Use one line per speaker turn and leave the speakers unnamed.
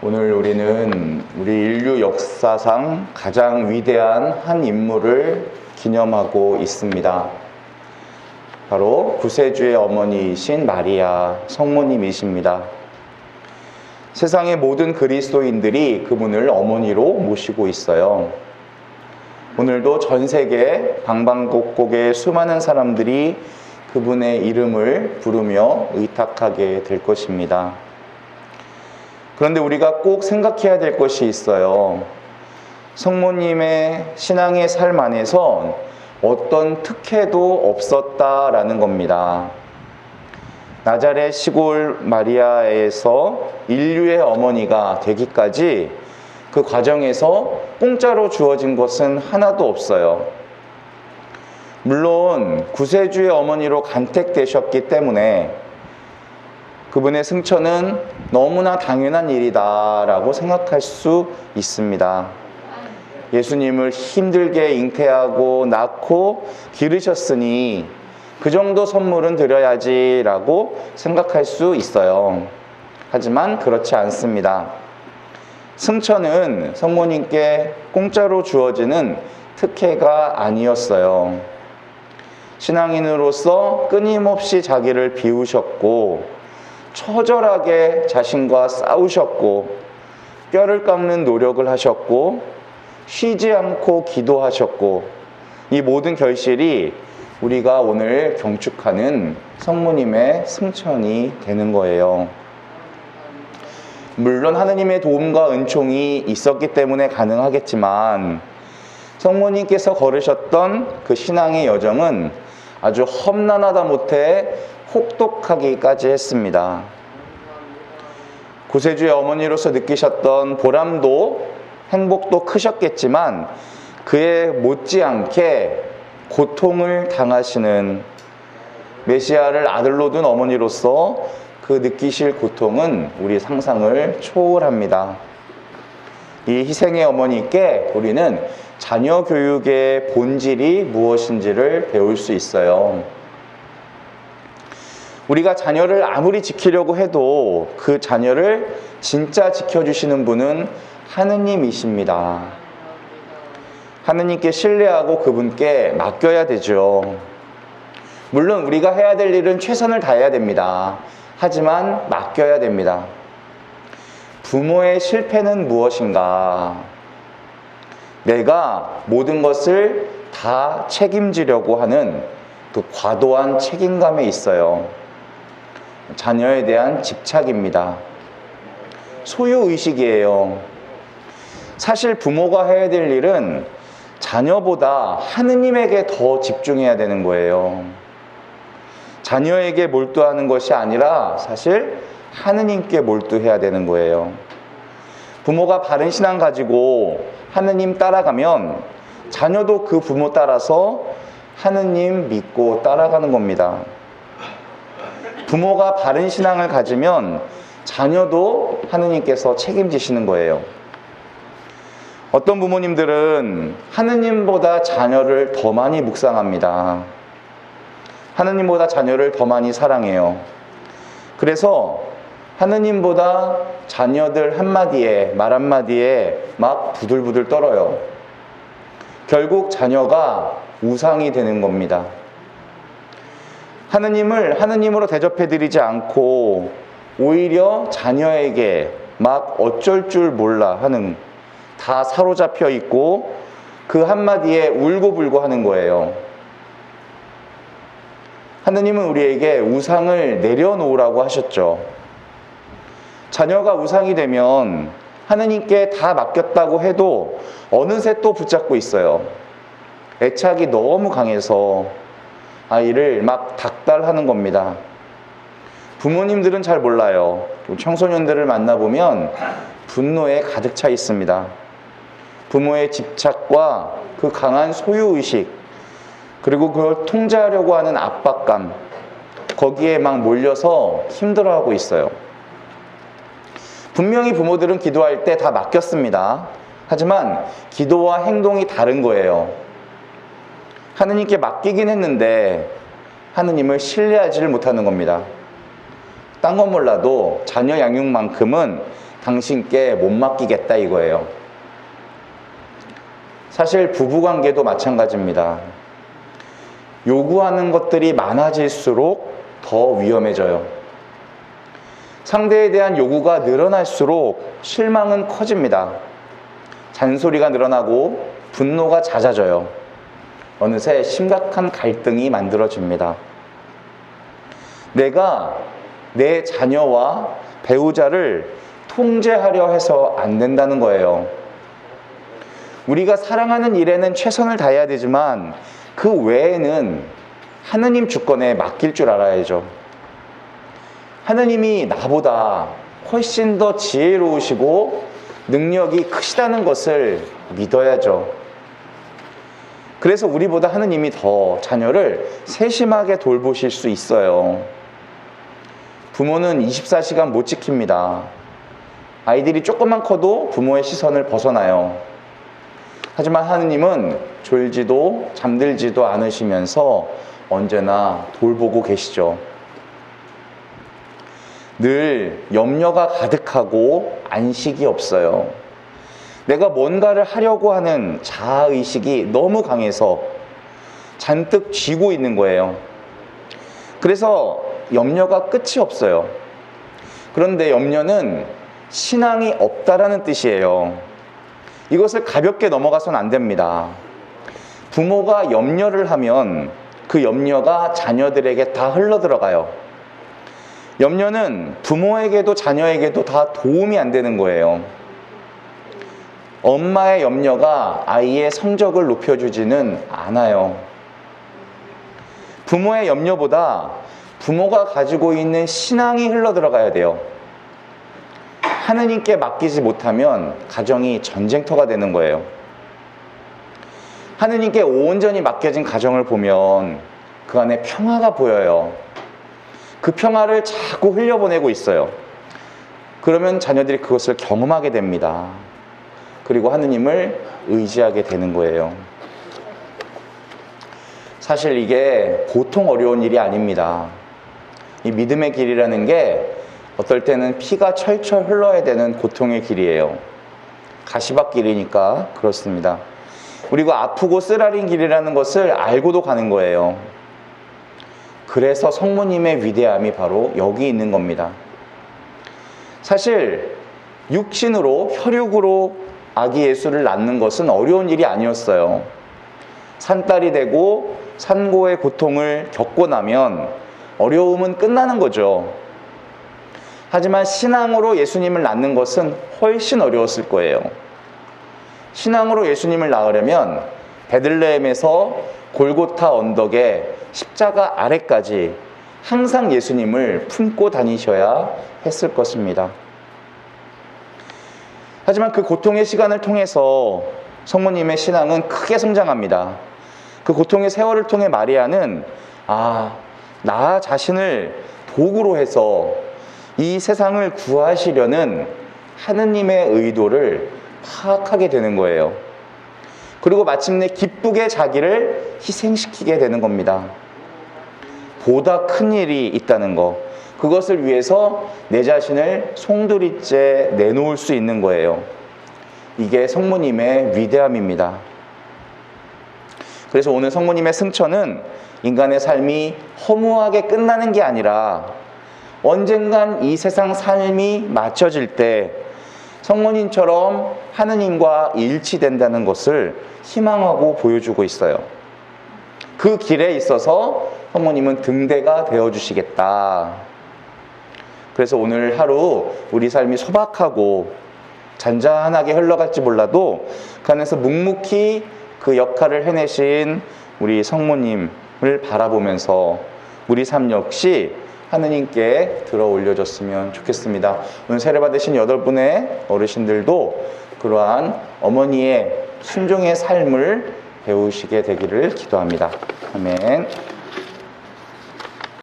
오늘 우리는 우리 인류 역사상 가장 위대한 한 인물을 기념하고 있습니다. 바로 구세주의 어머니이신 마리아 성모님이십니다. 세상의 모든 그리스도인들이 그분을 어머니로 모시고 있어요. 오늘도 전 세계 방방곡곡의 수많은 사람들이 그분의 이름을 부르며 의탁하게 될 것입니다. 그런데 우리가 꼭 생각해야 될 것이 있어요. 성모님의 신앙의 삶 안에선 어떤 특혜도 없었다라는 겁니다. 나자렛 시골 마리아에서 인류의 어머니가 되기까지 그 과정에서 공짜로 주어진 것은 하나도 없어요. 물론 구세주의 어머니로 간택되셨기 때문에 그분의 승천은 너무나 당연한 일이다라고 생각할 수 있습니다. 예수님을 힘들게 잉태하고 낳고 기르셨으니 그 정도 선물은 드려야지라고 생각할 수 있어요. 하지만 그렇지 않습니다. 승천은 성모님께 공짜로 주어지는 특혜가 아니었어요. 신앙인으로서 끊임없이 자기를 비우셨고 처절하게 자신과 싸우셨고 뼈를 깎는 노력을 하셨고 쉬지 않고 기도하셨고 이 모든 결실이 우리가 오늘 경축하는 성모님의 승천이 되는 거예요. 물론 하느님의 도움과 은총이 있었기 때문에 가능하겠지만 성모님께서 걸으셨던 그 신앙의 여정은 아주 험난하다 못해 혹독하기까지 했습니다. 구세주의 어머니로서 느끼셨던 보람도 행복도 크셨겠지만 그에 못지않게 고통을 당하시는 메시아를 아들로 둔 어머니로서 그 느끼실 고통은 우리 상상을 초월합니다. 이 희생의 어머니께 우리는 자녀 교육의 본질이 무엇인지를 배울 수 있어요. 우리가 자녀를 아무리 지키려고 해도 그 자녀를 진짜 지켜주시는 분은 하느님이십니다. 하느님께 신뢰하고 그분께 맡겨야 되죠. 물론 우리가 해야 될 일은 최선을 다해야 됩니다. 하지만 맡겨야 됩니다. 부모의 실패는 무엇인가? 내가 모든 것을 다 책임지려고 하는 그 과도한 책임감에 있어요. 자녀에 대한 집착입니다. 소유의식이에요. 사실 부모가 해야 될 일은 자녀보다 하느님에게 더 집중해야 되는 거예요. 자녀에게 몰두하는 것이 아니라 사실 하느님께 몰두해야 되는 거예요. 부모가 바른 신앙 가지고 하느님 따라가면 자녀도 그 부모 따라서 하느님 믿고 따라가는 겁니다. 부모가 바른 신앙을 가지면 자녀도 하느님께서 책임지시는 거예요. 어떤 부모님들은 하느님보다 자녀를 더 많이 묵상합니다. 하느님보다 자녀를 더 많이 사랑해요. 그래서 하느님보다 자녀들 한마디에, 말 한마디에 막 부들부들 떨어요. 결국 자녀가 우상이 되는 겁니다. 하느님을 하느님으로 대접해드리지 않고 오히려 자녀에게 막 어쩔 줄 몰라 하는, 다 사로잡혀 있고 그 한마디에 울고불고 하는 거예요. 하느님은 우리에게 우상을 내려놓으라고 하셨죠. 자녀가 우상이 되면 하느님께 다 맡겼다고 해도 어느새 또 붙잡고 있어요. 애착이 너무 강해서 아이를 막 닥달하는 겁니다. 부모님들은 잘 몰라요. 청소년들을 만나보면 분노에 가득 차 있습니다. 부모의 집착과 그 강한 소유의식, 그리고 그걸 통제하려고 하는 압박감, 거기에 막 몰려서 힘들어하고 있어요. 분명히 부모들은 기도할 때 다 맡겼습니다. 하지만 기도와 행동이 다른 거예요. 하느님께 맡기긴 했는데 하느님을 신뢰하지를 못하는 겁니다. 딴 건 몰라도 자녀 양육만큼은 당신께 못 맡기겠다 이거예요. 사실 부부관계도 마찬가지입니다. 요구하는 것들이 많아질수록 더 위험해져요. 상대에 대한 요구가 늘어날수록 실망은 커집니다. 잔소리가 늘어나고 분노가 잦아져요. 어느새 심각한 갈등이 만들어집니다. 내가 내 자녀와 배우자를 통제하려 해서 안 된다는 거예요. 우리가 사랑하는 일에는 최선을 다해야 되지만 그 외에는 하느님 주권에 맡길 줄 알아야죠. 하느님이 나보다 훨씬 더 지혜로우시고 능력이 크시다는 것을 믿어야죠. 그래서 우리보다 하느님이 더 자녀를 세심하게 돌보실 수 있어요. 부모는 24시간 못 지킵니다. 아이들이 조금만 커도 부모의 시선을 벗어나요. 하지만 하느님은 졸지도 잠들지도 않으시면서 언제나 돌보고 계시죠. 늘 염려가 가득하고 안식이 없어요. 내가 뭔가를 하려고 하는 자아의식이 너무 강해서 잔뜩 쥐고 있는 거예요. 그래서 염려가 끝이 없어요. 그런데 염려는 신앙이 없다라는 뜻이에요. 이것을 가볍게 넘어가선 안 됩니다. 부모가 염려를 하면 그 염려가 자녀들에게 다 흘러들어가요. 염려는 부모에게도 자녀에게도 다 도움이 안 되는 거예요. 엄마의 염려가 아이의 성적을 높여주지는 않아요. 부모의 염려보다 부모가 가지고 있는 신앙이 흘러들어가야 돼요. 하느님께 맡기지 못하면 가정이 전쟁터가 되는 거예요. 하느님께 온전히 맡겨진 가정을 보면 그 안에 평화가 보여요. 그 평화를 자꾸 흘려보내고 있어요. 그러면 자녀들이 그것을 경험하게 됩니다. 그리고 하느님을 의지하게 되는 거예요. 사실 이게 보통 어려운 일이 아닙니다. 이 믿음의 길이라는 게 어떨 때는 피가 철철 흘러야 되는 고통의 길이에요. 가시밭길이니까 그렇습니다. 그리고 아프고 쓰라린 길이라는 것을 알고도 가는 거예요. 그래서 성모님의 위대함이 바로 여기 있는 겁니다. 사실 육신으로 혈육으로 아기 예수를 낳는 것은 어려운 일이 아니었어요. 산딸이 되고 산고의 고통을 겪고 나면 어려움은 끝나는 거죠. 하지만 신앙으로 예수님을 낳는 것은 훨씬 어려웠을 거예요. 신앙으로 예수님을 낳으려면 베들레헴에서 골고타 언덕에 십자가 아래까지 항상 예수님을 품고 다니셔야 했을 것입니다. 하지만 그 고통의 시간을 통해서 성모님의 신앙은 크게 성장합니다. 그 고통의 세월을 통해 마리아는 나 자신을 도구로 해서 이 세상을 구하시려는 하느님의 의도를 파악하게 되는 거예요. 그리고 마침내 기쁘게 자기를 희생시키게 되는 겁니다. 보다 큰 일이 있다는 거, 그것을 위해서 내 자신을 송두리째 내놓을 수 있는 거예요. 이게 성모님의 위대함입니다. 그래서 오늘 성모님의 승천은 인간의 삶이 허무하게 끝나는 게 아니라 언젠간 이 세상 삶이 맞춰질 때 성모님처럼 하느님과 일치된다는 것을 희망하고 보여주고 있어요. 그 길에 있어서 성모님은 등대가 되어주시겠다. 그래서 오늘 하루 우리 삶이 소박하고 잔잔하게 흘러갈지 몰라도 그 안에서 묵묵히 그 역할을 해내신 우리 성모님을 바라보면서 우리 삶 역시 하느님께 들어 올려줬으면 좋겠습니다. 오늘 세례 받으신 8분의 어르신들도 그러한 어머니의 순종의 삶을 배우시게 되기를 기도합니다. 아멘.